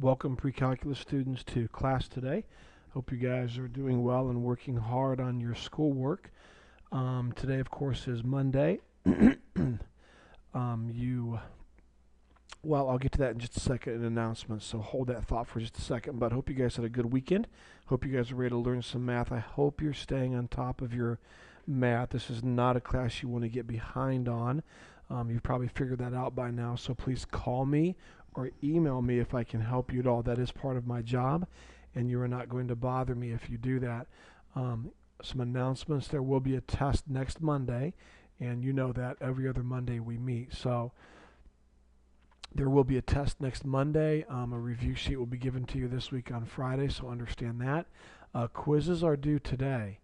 Welcome pre-calculus students to class today. Hope you guys are doing well and working hard on your schoolwork. Today, of course, is Monday. I'll get to that in just a second in announcements, so hold that thought for just a second. But hope you guys had a good weekend. Hope you guys are ready to learn some math. I hope you're staying on top of your math. This is not a class you want to get behind on. You've probably figured that out by now, so please call me or email me if I can help you at all. That is part of my job, and you are not going to bother me if you do that. Some announcements: there will be a test next Monday, and you know that every other Monday we meet. So there will be a test next Monday. A review sheet will be given to you this week on Friday, so understand that. Quizzes are due today.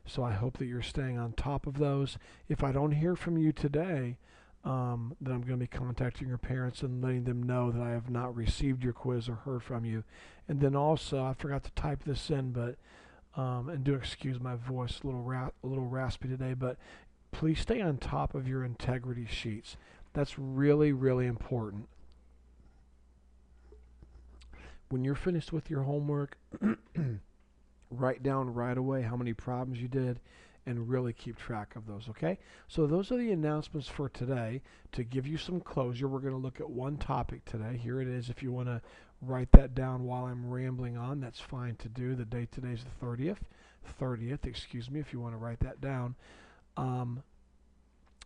So I hope that you're staying on top of those. If I don't hear from you today, then I'm going to be contacting your parents and letting them know that I have not received your quiz or heard from you. And then also, I forgot to type this in, but and do excuse my voice, a little raspy today, but please stay on top of your integrity sheets. That's really, really important. When you're finished with your homework, write down right away how many problems you did and really keep track of those, okay? So those are the announcements for today. To give you some closure, we're going to look at one topic today. Here it is. If you want to write that down while I'm rambling on, that's fine to do. The date today is the 30th, if you want to write that down.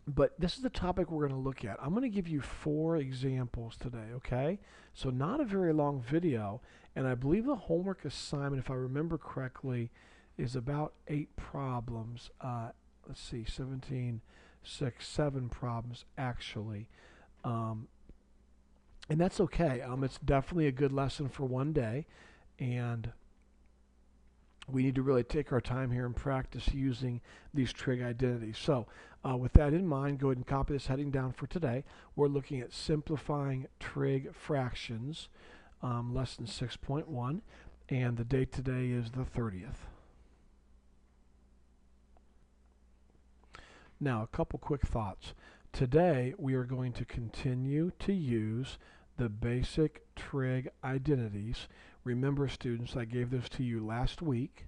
But this is the topic we're going to look at. I'm going to give you 4 examples today, okay? So not a very long video, and I believe the homework assignment, if I remember correctly, is about 8 problems. Let's see, 17, 6, 7 problems actually. And that's okay. It's definitely a good lesson for one day, and we need to really take our time here and practice using these trig identities. So with that in mind, go ahead and copy this heading down for today. We're looking at simplifying trig fractions, lesson 6.1, and the date today is the 30th. Now, a couple quick thoughts. Today, we are going to continue to use the basic trig identities. Remember, students, I gave those to you last week.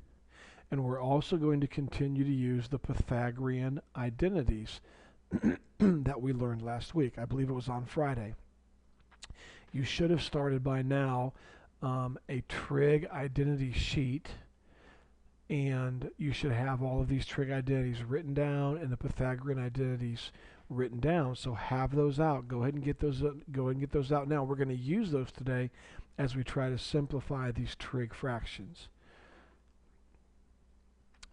And we're also going to continue to use the Pythagorean identities that we learned last week. I believe it was on Friday. You should have started by now a trig identity sheet, and you should have all of these trig identities written down and the Pythagorean identities written down. So have those out. Go ahead and get those out now. We're going to use those today as we try to simplify these trig fractions.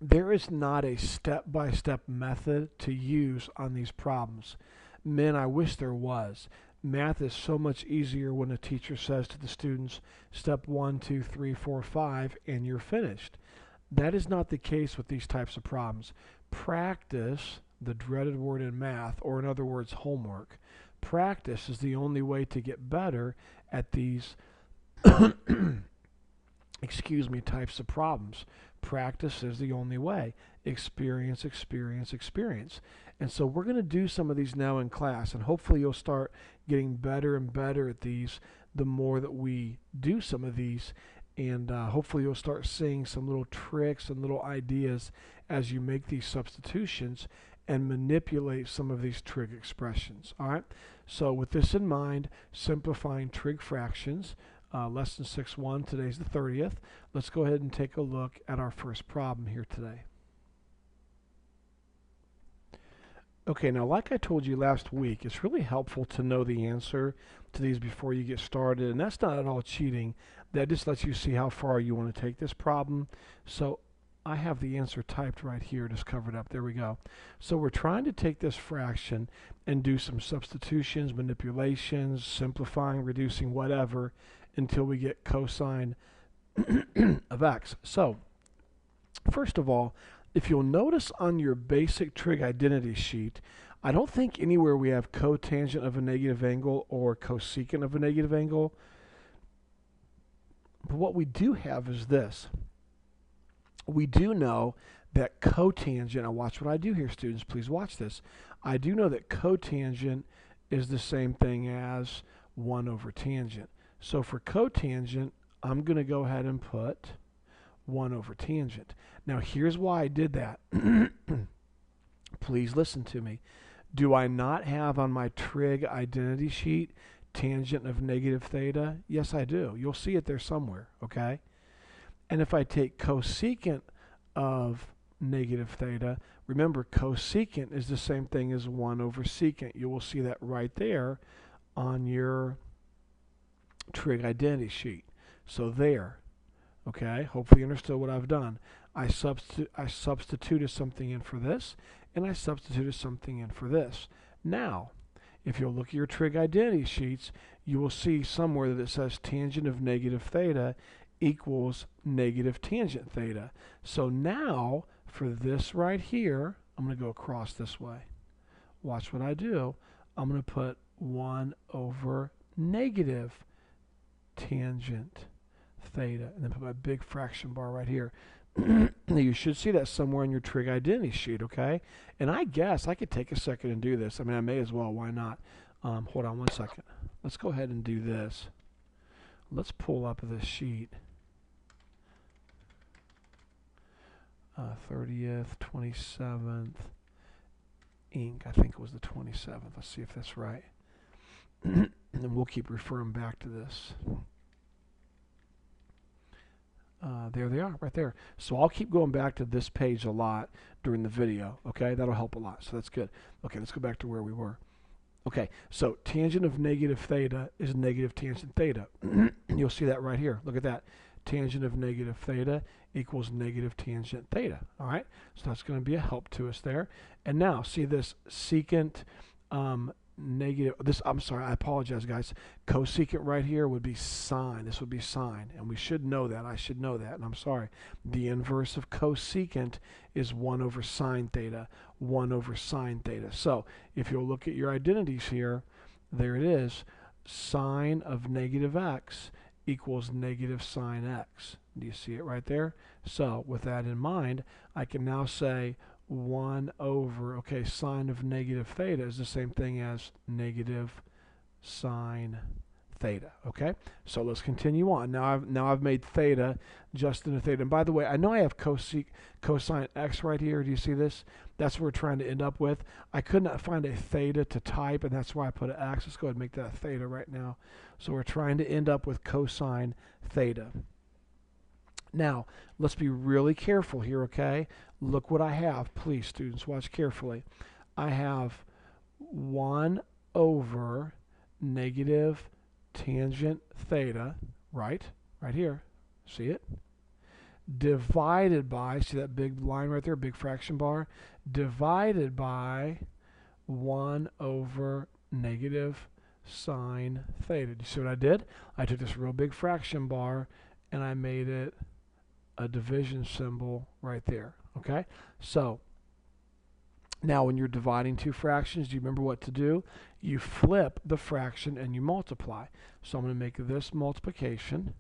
There is not a step-by-step method to use on these problems. Man, I wish there was. Math is so much easier when a teacher says to the students, step 1, 2, 3, 4, 5, and you're finished. That is not the case with these types of problems. Practice, the dreaded word in math, or in other words, homework. Practice is the only way to get better at these types of problems. Practice is the only way. Experience, experience, experience. And so we're going to do some of these now in class, and hopefully you'll start getting better and better at these the more that we do some of these. And hopefully you'll start seeing some little tricks and little ideas as you make these substitutions and manipulate some of these trig expressions. All right. So with this in mind, simplifying trig fractions, lesson 6.1. Today's the 30th. Let's go ahead and take a look at our first problem here today. Okay, now like I told you last week, it's really helpful to know the answer to these before you get started, and that's not at all cheating. That just lets you see how far you want to take this problem. So I have the answer typed right here, just covered up. There we go. So we're trying to take this fraction and do some substitutions, manipulations, simplifying, reducing, whatever, until we get cosine of x. So first of all, if you'll notice on your basic trig identity sheet, I don't think anywhere we have cotangent of a negative angle or cosecant of a negative angle. But what we do have is this. We do know that cotangent, now watch what I do here, students, please watch this. I do know that cotangent is the same thing as 1 over tangent. So for cotangent, I'm going to go ahead and put 1 over tangent. Now here's why I did that. Please listen to me. Do I not have on my trig identity sheet tangent of negative theta? Yes, I do. You'll see it there somewhere, okay? And if I take cosecant of negative theta, remember cosecant is the same thing as 1 over secant. You will see that right there on your trig identity sheet. So there, okay? Hopefully you understood what I've done. I substituted something in for this, and I substituted something in for this. Now, if you'll look at your trig identity sheets, you will see somewhere that it says tangent of negative theta equals negative tangent theta. So now, for this right here, I'm going to go across this way. Watch what I do. I'm going to put 1 over negative tangent theta, and then put my big fraction bar right here. You should see that somewhere in your trig identity sheet, okay? And I guess I could take a second and do this. I mean, I may as well. Why not? Hold on one second. Let's go ahead and do this. Let's pull up this sheet. 30th, 27th, ink. I think it was the 27th. Let's see if that's right. And we'll keep referring back to this. There they are, right there. So I'll keep going back to this page a lot during the video, okay? That'll help a lot, so that's good. Okay, let's go back to where we were. Okay, so tangent of negative theta is negative tangent theta. You'll see that right here. Look at that. Tangent of negative theta equals negative tangent theta, all right? So that's going to be a help to us there. And now, see this secant negative, I'm sorry, I apologize, guys. Cosecant right here would be sine. This would be sine, and we should know that. I should know that, and I'm sorry. The inverse of cosecant is 1 over sine theta, 1 over sine theta. So if you'll look at your identities here, there it is. Sine of negative x equals negative sine x. Do you see it right there? So with that in mind, I can now say 1 over, okay, sine of negative theta is the same thing as negative sine theta, okay? So let's continue on. Now I've made theta just into theta. And by the way, I know I have cosine x right here. Do you see this? That's what we're trying to end up with. I could not find a theta to type, and that's why I put an x. Let's go ahead and make that a theta right now. So we're trying to end up with cosine theta. Now, let's be really careful here, okay? Look what I have. Please, students, watch carefully. I have 1 over negative tangent theta, right here. See it? Divided by, see that big line right there, big fraction bar? Divided by 1 over negative sine theta. Do you see what I did? I took this real big fraction bar and I made it a division symbol right there, okay? So now when you're dividing two fractions, do you remember what to do? You flip the fraction and you multiply. So I'm going to make this multiplication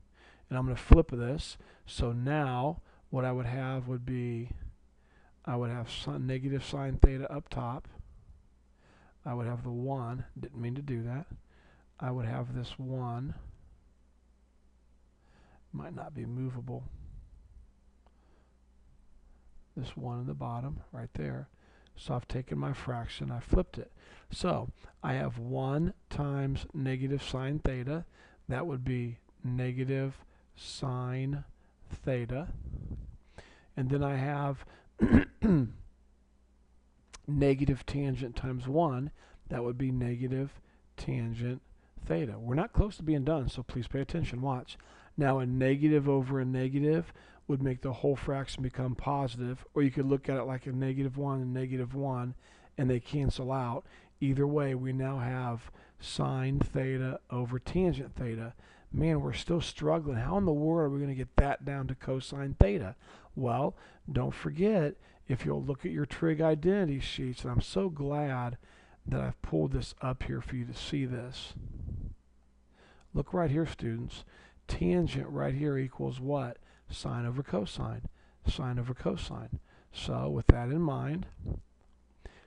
and I'm going to flip this. So now what I would have would be, I would have negative sine theta up top. I would have the 1, didn't mean to do that. I would have this 1, might not be movable. This 1 in the bottom right there. So I've taken my fraction, I flipped it. So I have 1 times negative sine theta. That would be negative sine theta. And then I have negative tangent times 1. That would be negative tangent theta. We're not close to being done, so please pay attention. Watch. Now a negative over a negative would make the whole fraction become positive, or you could look at it like a -1 and -1, and they cancel out. Either way, we now have sine theta over tangent theta. Man, we're still struggling. How in the world are we going to get that down to cosine theta? Well, don't forget, if you'll look at your trig identity sheets, and I'm so glad that I've pulled this up here for you to see this. Look right here, students. Tangent right here equals what? Sine over cosine. Sine over cosine. So with that in mind,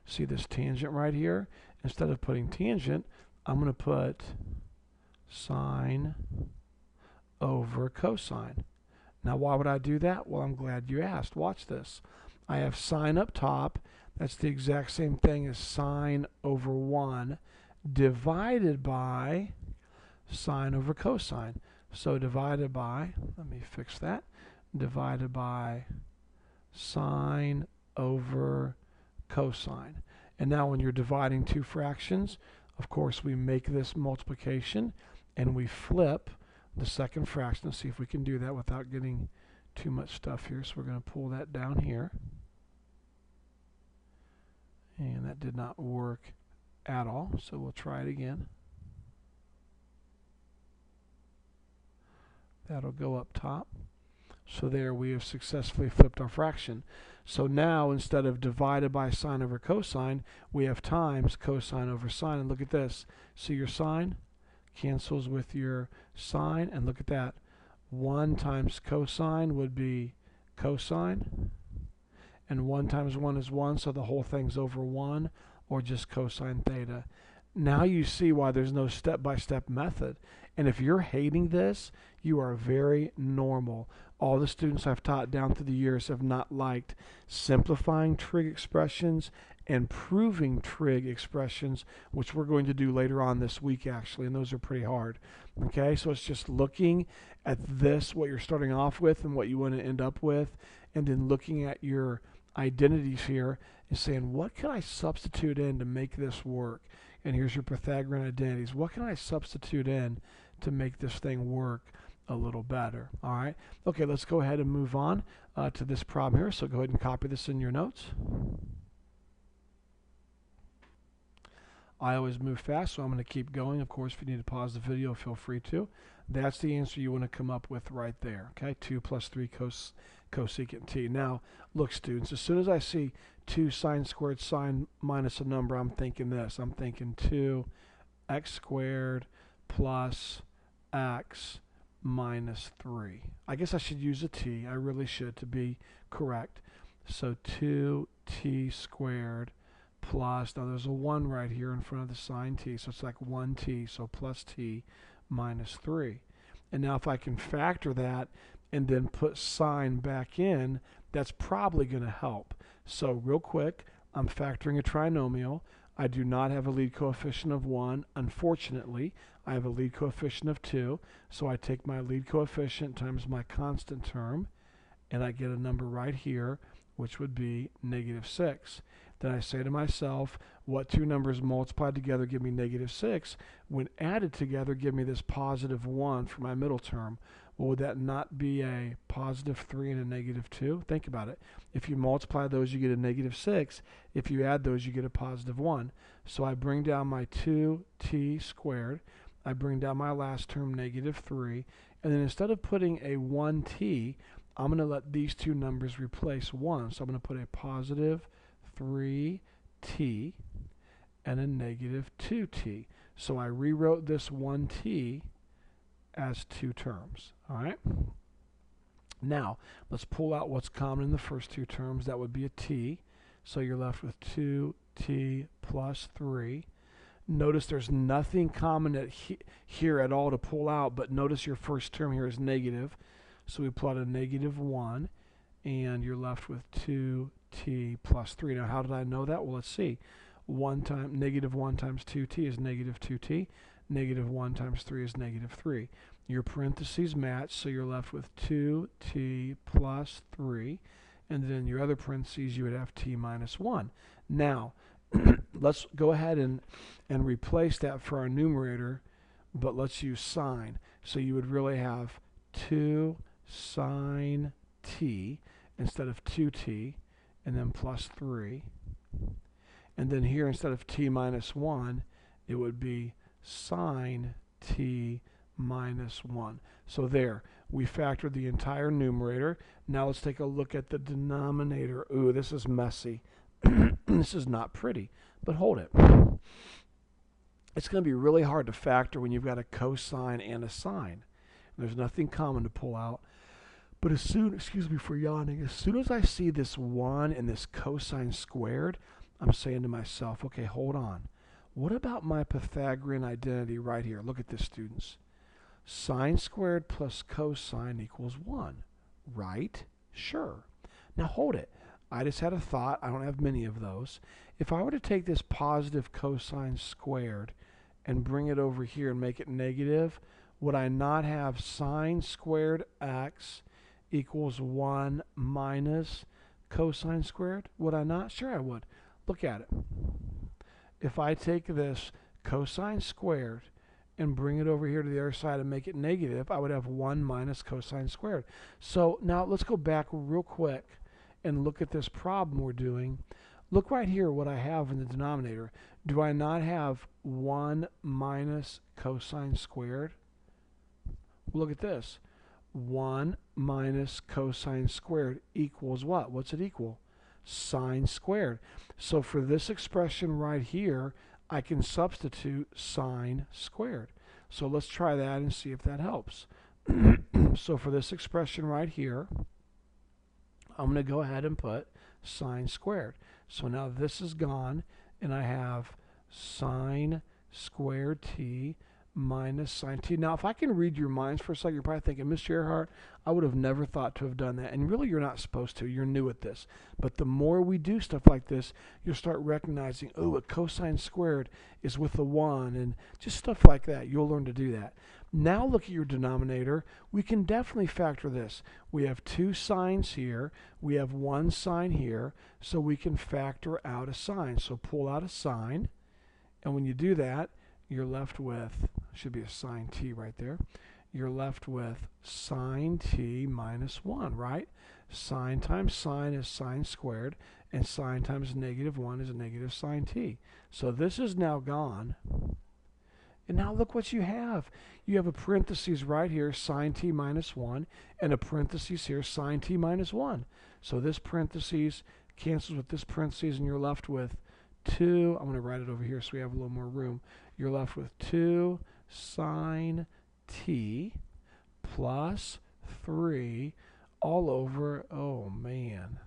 see this tangent right here? Instead of putting tangent, I'm going to put sine over cosine. Now, why would I do that? Well, I'm glad you asked. Watch this. I have sine up top. That's the exact same thing as sine over 1 divided by sine over cosine. So divided by, let me fix that, divided by sine over cosine. And now when you're dividing two fractions, of course we make this multiplication and we flip the second fraction. Let's see if we can do that without getting too much stuff here. So we're going to pull that down here. And that did not work at all, so we'll try it again. That'll go up top. So there we have successfully flipped our fraction. So now instead of divided by sine over cosine, we have times cosine over sine. And look at this. See your sine cancels with your sine, and look at that. 1 times cosine would be cosine, and 1 times 1 is 1, so the whole thing's over 1, or just cosine theta. Now you see why there's no step-by-step method. And if you're hating this, you are very normal. All the students I've taught down through the years have not liked simplifying trig expressions and proving trig expressions, which we're going to do later on this week actually, and those are pretty hard. Okay, so it's just looking at this, what you're starting off with and what you want to end up with, and then looking at your identities here and saying, what can I substitute in to make this work? And here's your Pythagorean identities. What can I substitute in to make this thing work a little better? All right. Okay, let's go ahead and move on to this problem here. So go ahead and copy this in your notes. I always move fast, so I'm going to keep going. Of course, if you need to pause the video, feel free to. That's the answer you want to come up with right there. Okay, 2 plus 3 cosecant t. Now, look, students, as soon as I see 2 sine squared sine minus a number, I'm thinking this. I'm thinking 2x squared plus x minus 3. I guess I should use a t. I really should to be correct. So 2t squared plus, now there's a 1 right here in front of the sine t, so it's like 1t, so plus t minus 3. And now if I can factor that and then put sine back in, that's probably going to help. So real quick, I'm factoring a trinomial. I do not have a lead coefficient of 1. Unfortunately, I have a lead coefficient of 2. So I take my lead coefficient times my constant term, and I get a number right here, which would be -6. Then I say to myself, what two numbers multiplied together give me -6? When added together, give me this +1 for my middle term. Well, would that not be a +3 and a -2? Think about it. If you multiply those, you get a -6. If you add those, you get a +1. So I bring down my 2t squared. I bring down my last term, -3. And then instead of putting a 1t, I'm going to let these two numbers replace 1. So I'm going to put a +3t and a -2t. So I rewrote this 1t as 2 terms. All right. Now, let's pull out what's common in the first 2 terms. That would be a t. So you're left with 2t plus 3. Notice there's nothing common here at all to pull out, but notice your first term here is negative. So we plot a -1, and you're left with 2t plus 3. Now, how did I know that? Well, let's see. -1 times 2t is -2t. -1 times 3 is -3. Your parentheses match, so you're left with 2t plus 3. And then your other parentheses, you would have t minus 1. Now, let's go ahead and replace that for our numerator, but let's use sine. So you would really have 2 sine t instead of 2t, and then plus 3. And then here, instead of t minus 1, it would be sine t minus 1. So there, we factored the entire numerator. Now let's take a look at the denominator. Ooh, this is messy. This is not pretty, but hold it. It's going to be really hard to factor when you've got a cosine and a sine. There's nothing common to pull out. But as soon, excuse me for yawning, as soon as I see this 1 and this cosine squared, I'm saying to myself, okay, hold on. What about my Pythagorean identity right here? Look at this, students. Sine squared plus cosine equals 1, right? Sure. Now hold it. I just had a thought. I don't have many of those. If I were to take this positive cosine squared and bring it over here and make it negative, would I not have sine squared x equals 1 minus cosine squared? Would I not? Sure I would. Look at it. If I take this cosine squared and bring it over here to the other side and make it negative, I would have 1 minus cosine squared. So now let's go back real quick and look at this problem we're doing. Look right here what I have in the denominator. Do I not have 1 minus cosine squared? Look at this. 1 minus cosine squared equals what? What's it equal? Sine squared. So for this expression right here, I can substitute sine squared. So let's try that and see if that helps. So for this expression right here, I'm going to go ahead and put sine squared. So now this is gone, and I have sine squared t minus sine t. Now, if I can read your minds for a second, you're probably thinking, Mr. Earhart, I would have never thought to have done that. And really, you're not supposed to. You're new at this. But the more we do stuff like this, you'll start recognizing, oh, a cosine squared is with a 1, and just stuff like that. You'll learn to do that. Now look at your denominator. We can definitely factor this. We have 2 sines here. We have 1 sine here. So we can factor out a sine. So pull out a sine. And when you do that, you're left with, should be a sine t right there. You're left with sine t minus 1, right? Sine times sine is sine squared, and sine times negative 1 is a negative sine t. So this is now gone. And now look what you have. You have a parentheses right here, sine t minus 1, and a parentheses here, sine t minus 1. So this parentheses cancels with this parentheses, and you're left with 2. I'm going to write it over here so we have a little more room. You're left with 2 sine t plus 3 all over, oh man,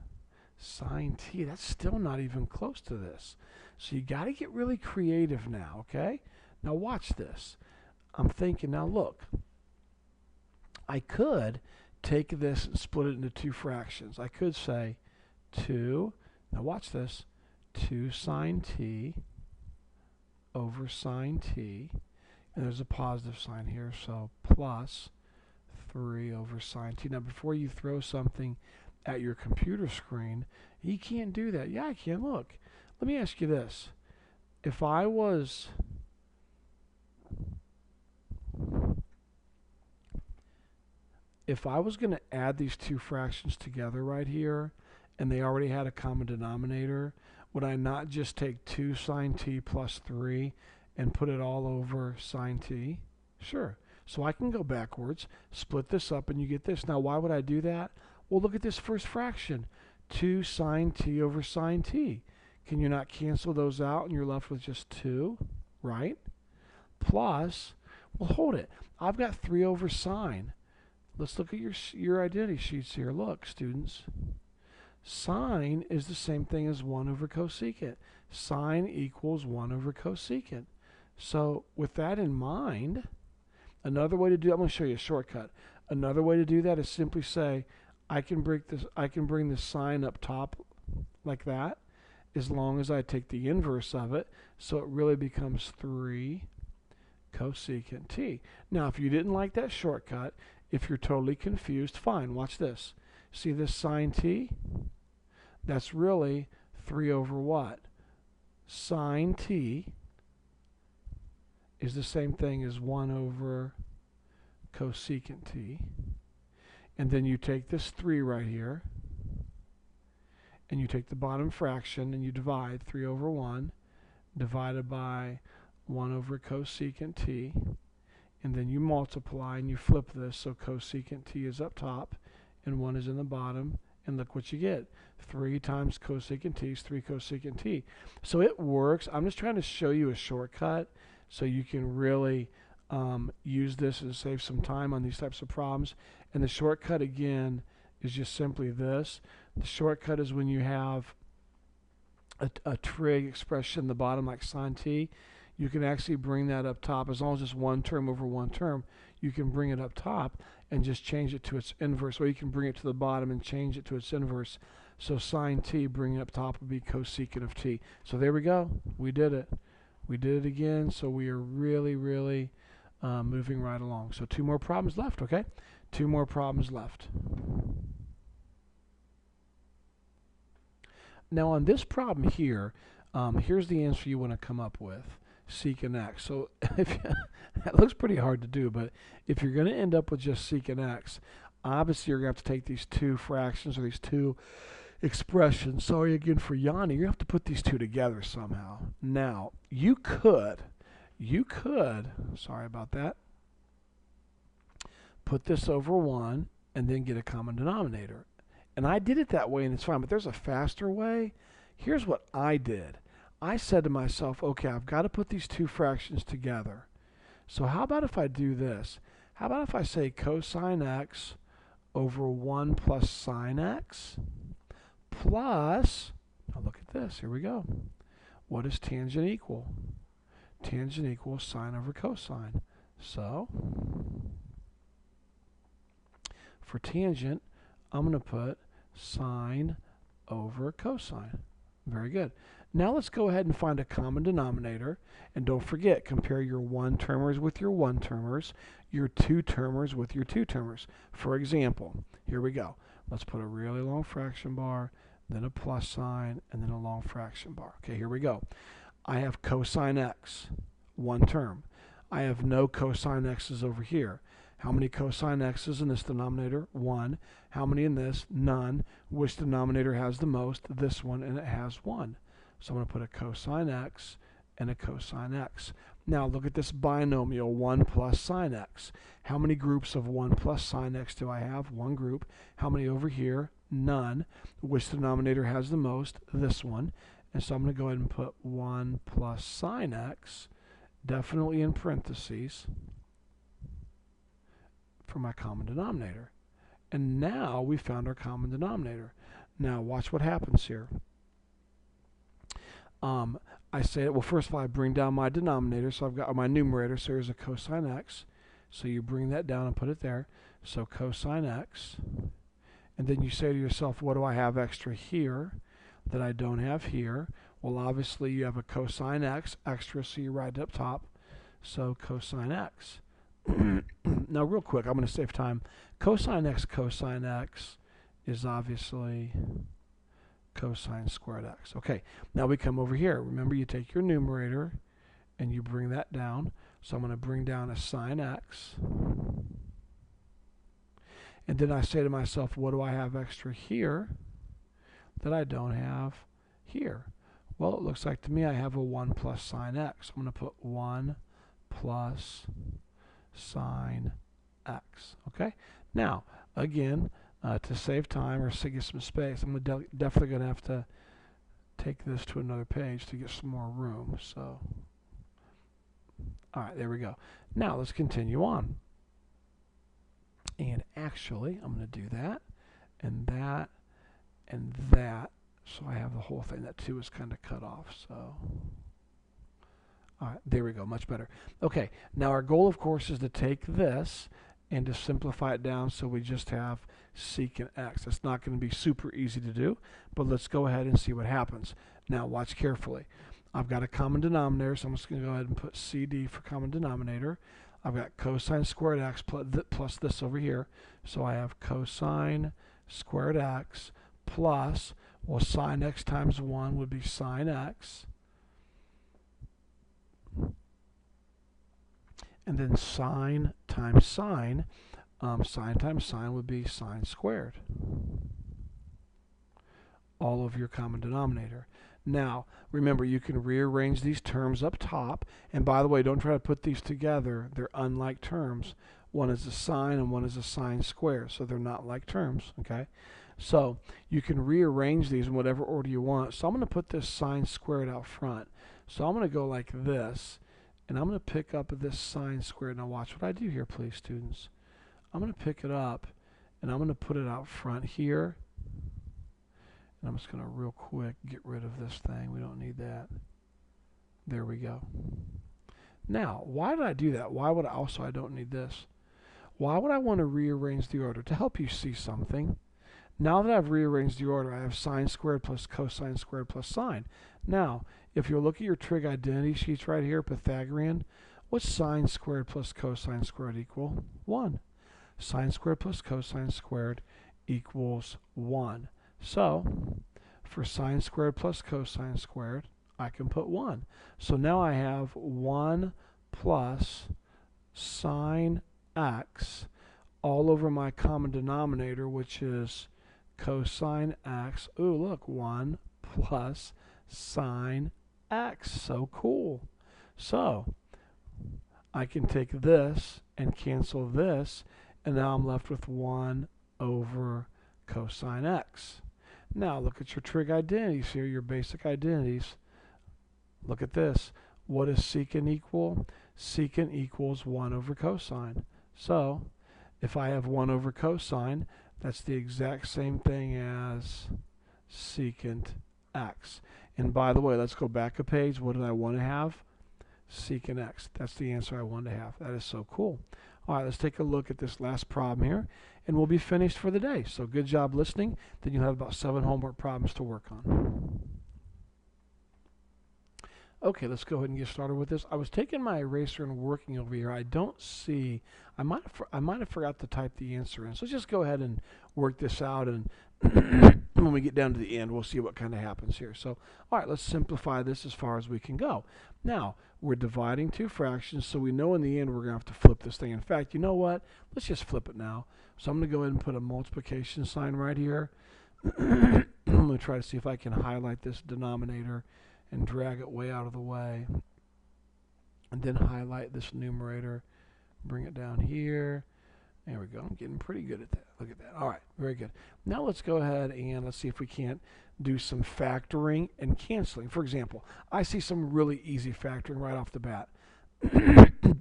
sine t. That's still not even close to this. So you got to get really creative now, okay? Now watch this. I'm thinking, now look, I could take this and split it into 2 fractions. I could say 2, now watch this, 2 sine t over sine t, and there's a positive sign here, so plus 3 over sine t. Now before you throw something at your computer screen, you can't do that. Yeah, I can. Look, let me ask you this. If I was going to add these 2 fractions together right here, and they already had a common denominator, would I not just take 2 sine t plus 3 and put it all over sine t? Sure. So I can go backwards, split this up, and you get this. Now, why would I do that? Well, look at this first fraction, 2 sine t over sine t. Can you not cancel those out, and you're left with just 2, right? Plus, well, hold it. I've got 3 over sine. Let's look at your identity sheets here. Look, students. Sine is the same thing as 1 over cosecant. Sine equals 1 over cosecant. So with that in mind, another way to do, I'm going to show you a shortcut. Another way to do that is simply say, I can bring this sine up top like that, as long as I take the inverse of it, so it really becomes 3 cosecant t. Now, if you didn't like that shortcut, if you're totally confused, fine, watch this. See this sine t? That's really 3 over what? Sine t is the same thing as 1 over cosecant t. And then you take this 3 right here, and you take the bottom fraction, and you divide 3 over 1, divided by 1 over cosecant t. And then you multiply, and you flip this, so cosecant t is up top, and 1 is in the bottom. And look what you get. 3 times cosecant t is 3 cosecant t. So it works. I'm just trying to show you a shortcut so you can really use this and save some time on these types of problems. And the shortcut, again, is just simply this. The shortcut is when you have a trig expression in the bottom like sine t, you can actually bring that up top. As long as it's one term over one term, you can bring it up top and just change it to its inverse, or you can bring it to the bottom and change it to its inverse. So sine t, bringing it up top, would be cosecant of t. So there we go. We did it. We did it again. So we are really, really moving right along. So 2 more problems left, okay? 2 more problems left. Now on this problem here, here's the answer you want to come up with. Secant x. So that looks pretty hard to do, but if you're going to end up with just secant x, obviously you're going to have to take these 2 fractions or these 2 expressions. Sorry again for yawning. You have to put these 2 together somehow. Now, you could, sorry about that, put this over 1 and then get a common denominator. And I did it that way and it's fine, but there's a faster way. Here's what I did. I said to myself, okay, I've got to put these 2 fractions together. So how about if I do this? How about if I say cosine x over 1 plus sine x plus, now look at this, here we go. What is tangent equal? Tangent equals sine over cosine. So, for tangent, I'm going to put sine over cosine. Very good. Now let's go ahead and find a common denominator. And don't forget, compare your 1-termers with your 1-termers, your 2-termers with your 2-termers. For example, here we go. Let's put a really long fraction bar, then a plus sign, and then a long fraction bar. Okay, here we go. I have cosine x, 1 term. I have no cosine x's over here. How many cosine x's in this denominator? 1. How many in this? None. Which denominator has the most? This one, and it has 1. So I'm going to put a cosine x and a cosine x. Now look at this binomial, 1 plus sine x. How many groups of 1 plus sine x do I have? 1 group. How many over here? None. Which denominator has the most? This one. And so I'm going to go ahead and put 1 plus sine x, definitely in parentheses, for my common denominator. And now we found our common denominator. Now watch what happens here. I say, well, first of all, I bring down my denominator, so I've got my numerator, so here's a cosine x. So you bring that down and put it there. So cosine x. And then you say to yourself, what do I have extra here that I don't have here? Well, obviously you have a cosine x extra, so you write it up top. So cosine x. Now real quick, I'm going to save time. Cosine x is obviously cosine squared x. Okay, now we come over here. Remember, you take your numerator and you bring that down. So I'm going to bring down a sine x. And then I say to myself, what do I have extra here that I don't have here? Well, it looks like to me I have a 1 plus sine x. I'm going to put 1 plus sine x. Okay? Now, again, to save time or to get some space, I'm definitely going to have to take this to another page to get some more room. So, all right, there we go. Now, let's continue on. And actually, I'm going to do that, and that, and that. So I have the whole thing. That 2 is kind of cut off. So, all right, there we go. Much better. Okay, now our goal, of course, is to take this and to simplify it down so we just have secant x. It's not going to be super easy to do, but let's go ahead and see what happens. Now, watch carefully. I've got a common denominator, so I'm just going to go ahead and put CD for common denominator. I've got cosine squared x plus this over here. So I have cosine squared x plus, well, sine x times 1 would be sine x. And then sine times sine, sine times sine would be sine squared. All of your common denominator. Now, remember, you can rearrange these terms up top. And by the way, don't try to put these together. They're unlike terms. One is a sine and one is a sine squared. So they're not like terms, okay? So you can rearrange these in whatever order you want. So I'm going to put this sine squared out front. So I'm going to go like this. And I'm going to pick up this sine squared. Now watch what I do here, please, students. I'm going to pick it up, and I'm going to put it out front here. And I'm just going to real quick get rid of this thing. We don't need that. There we go. Now, why did I do that? Why would I don't need this. Why would I want to rearrange the order? To help you see something. Now that I've rearranged the order, I have sine squared plus cosine squared plus sine. Now, if you look at your trig identity sheets right here, Pythagorean, what's sine squared plus cosine squared equal? 1. Sine squared plus cosine squared equals 1. So, for sine squared plus cosine squared, I can put 1. So now I have 1 plus sine x all over my common denominator, which is cosine x. Ooh, look, 1 plus sine x. So cool. So I can take this and cancel this, and now I'm left with 1 over cosine x. Now look at your trig identities here, your basic identities. Look at this. What does secant equal? Secant equals 1 over cosine. So if I have 1 over cosine, that's the exact same thing as secant x. And by the way, let's go back a page. What did I want to have? Secant x. That's the answer I wanted to have. That is so cool. All right, let's take a look at this last problem here, and we'll be finished for the day. So good job listening. Then you'll have about 7 homework problems to work on. Okay, let's go ahead and get started with this. I was taking my eraser and working over here. I don't see, I might have forgot to type the answer in. So just go ahead and work this out, and when we get down to the end, we'll see what kind of happens here. So, all right, let's simplify this as far as we can go. Now, we're dividing two fractions, so we know in the end we're going to have to flip this thing. In fact, you know what? Let's just flip it now. So I'm going to go ahead and put a multiplication sign right here. I'm going to try to see if I can highlight this denominator and drag it way out of the way, and then highlight this numerator, bring it down here. There we go. I'm getting pretty good at that. Look at that. All right, very good. Now let's go ahead and let's see if we can't do some factoring and canceling. For example, I see some really easy factoring right off the bat.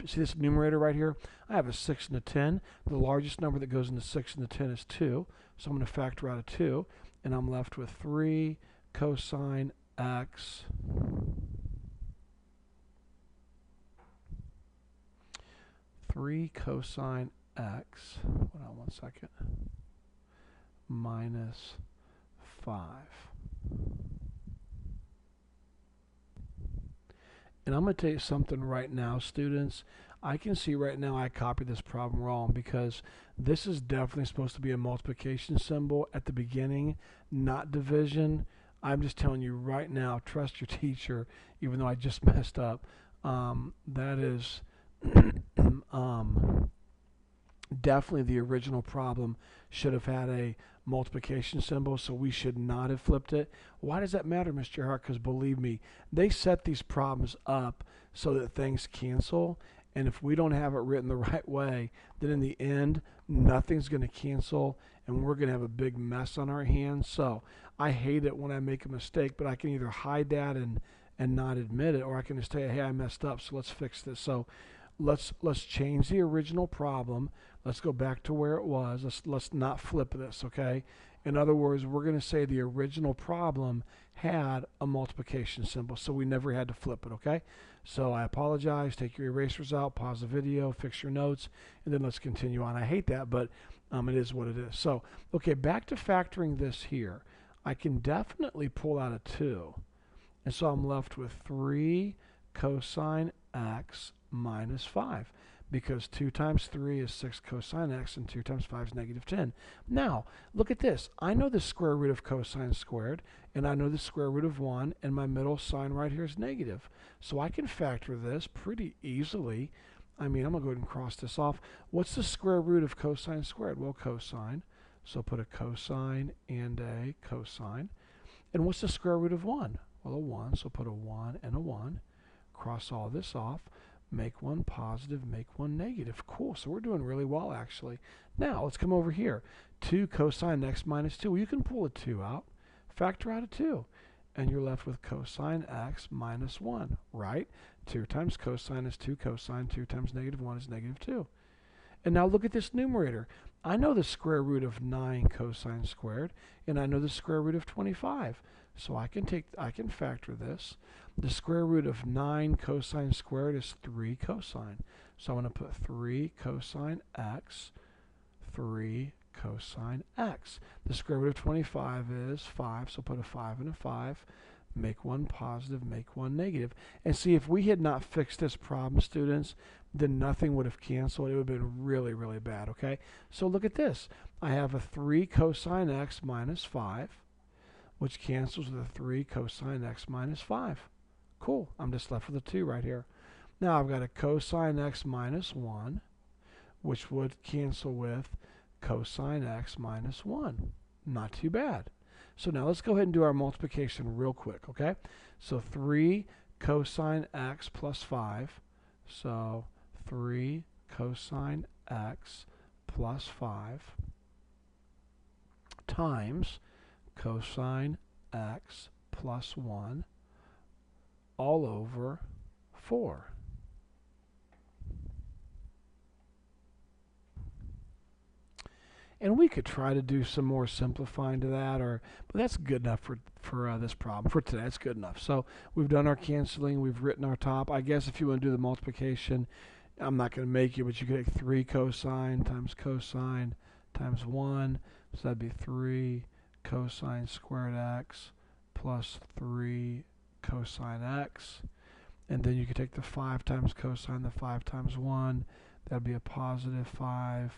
See this numerator right here? I have a 6 and a 10. The largest number that goes into 6 and the 10 is 2. So I'm going to factor out a 2, and I'm left with 3 cosine x hold on one second, minus 5. And I'm going to tell you something right now, students. I can see right now I copied this problem wrong, because this is definitely supposed to be a multiplication symbol at the beginning, not division. I'm just telling you right now, trust your teacher, even though I just messed up. That is definitely the original problem should have had a multiplication symbol, so we should not have flipped it. Why does that matter, Mr. Gerhardt? Because believe me, they set these problems up so that things cancel, and if we don't have it written the right way, then in the end, nothing's going to cancel, and we're going to have a big mess on our hands. So I hate it when I make a mistake, but I can either hide that and not admit it, or I can just say, hey, I messed up, so let's fix this. So let's change the original problem. Let's go back to where it was. Let's not flip this, okay? In other words, we're going to say the original problem had a multiplication symbol, so we never had to flip it, okay? So I apologize. Take your erasers out, pause the video, fix your notes, and then let's continue on. I hate that, but it is what it is. So, okay, back to factoring this here. I can definitely pull out a 2. And so I'm left with 3 cosine x minus 5, because 2 times 3 is 6 cosine x, and 2 times 5 is negative 10. Now, look at this. I know the square root of cosine squared, and I know the square root of 1, and my middle sign right here is negative. So I can factor this pretty easily. I mean, I'm going to go ahead and cross this off. What's the square root of cosine squared? Well, cosine. So put a cosine and a cosine. And what's the square root of 1? Well, a 1. So put a 1 and a 1. Cross all this off. Make one positive, make one negative. Cool. So we're doing really well, actually. Now, let's come over here. 2 cosine x minus 2. Well, you can pull a 2 out. Factor out a 2. And you're left with cosine x minus 1, right? 2 times cosine is 2 cosine. 2 times negative 1 is negative 2. And now look at this numerator. I know the square root of 9 cosine squared, and I know the square root of 25. So I can factor this. The square root of 9 cosine squared is 3 cosine. So I'm going to put 3 cosine x, 3 cosine x. The square root of 25 is 5, so put a 5 and a 5. Make one positive, make one negative. And see, if we had not fixed this problem, students, then nothing would have canceled. It would have been really, really bad, okay? So look at this. I have a 3 cosine x minus 5, which cancels with a 3 cosine x minus 5. Cool. I'm just left with a 2 right here. Now I've got a cosine x minus 1, which would cancel with cosine x minus 1. Not too bad. So now let's go ahead and do our multiplication real quick, okay? So 3 cosine x plus 5. So 3 cosine x plus 5 times cosine x plus 1 all over 4. And we could try to do some more simplifying to that, but that's good enough for this problem. For today, that's good enough. So we've done our canceling. We've written our top. I guess if you want to do the multiplication, I'm not going to make you, but you could take 3 cosine times 1. So that'd be 3 cosine squared x plus 3 cosine x. And then you could take the 5 times cosine, the 5 times 1. That'd be a positive 5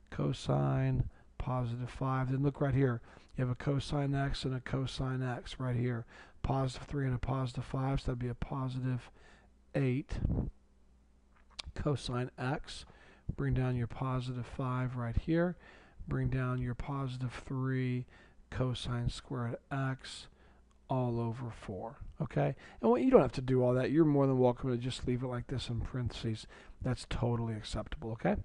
cosine, positive 5. Then look right here. You have a cosine x and a cosine x right here. Positive 3 and a positive 5, so that'd be a positive 8 cosine x. Bring down your positive 5 right here. Bring down your positive 3 cosine squared x all over 4. Okay? And you don't have to do all that. You're more than welcome to just leave it like this in parentheses. That's totally acceptable. Okay?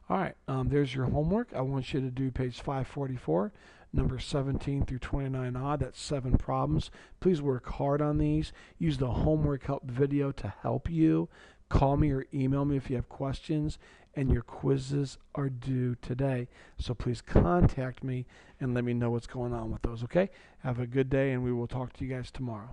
All right, there's your homework. I want you to do page 544, number 17 through 29 odd. That's 7 problems. Please work hard on these. Use the homework help video to help you. Call me or email me if you have questions, and your quizzes are due today. So please contact me and let me know what's going on with those, okay? Have a good day, and we will talk to you guys tomorrow.